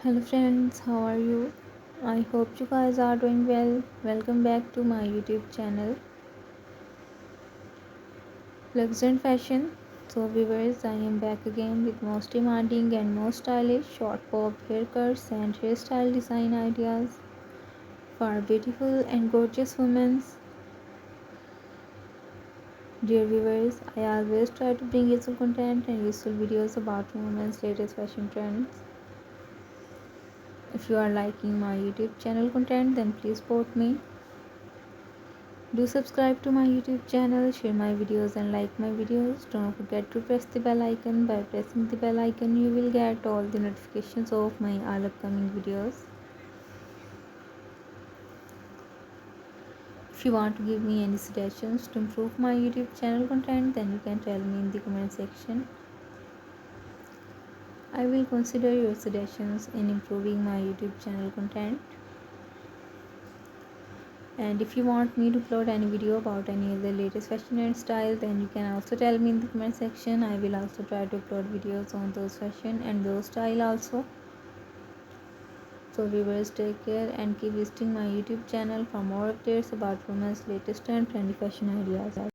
Hello friends, how are you? I hope you guys are doing well. Welcome back to my YouTube channel Luxury Fashion. So viewers, I am back again with most demanding and most stylish short bob haircuts and hairstyle design ideas for beautiful and gorgeous women. Dear viewers, I always try to bring useful content and useful videos about women's latest fashion trends. If you are liking my YouTube channel content, then please support me. Do subscribe to my YouTube channel, share my videos and like my videos. Don't forget to press the bell icon. By pressing the bell icon, you will get all the notifications of my all upcoming videos. If you want to give me any suggestions to improve my YouTube channel content, then you can tell me in the comment section. I will consider your suggestions in improving my YouTube channel content. And if you want me to upload any video about any of the latest fashion and style, then you can also tell me in the comment section. I will also try to upload videos on those fashion and those style also. So viewers, take care and keep visiting my YouTube channel for more updates about women's latest and trendy fashion ideas.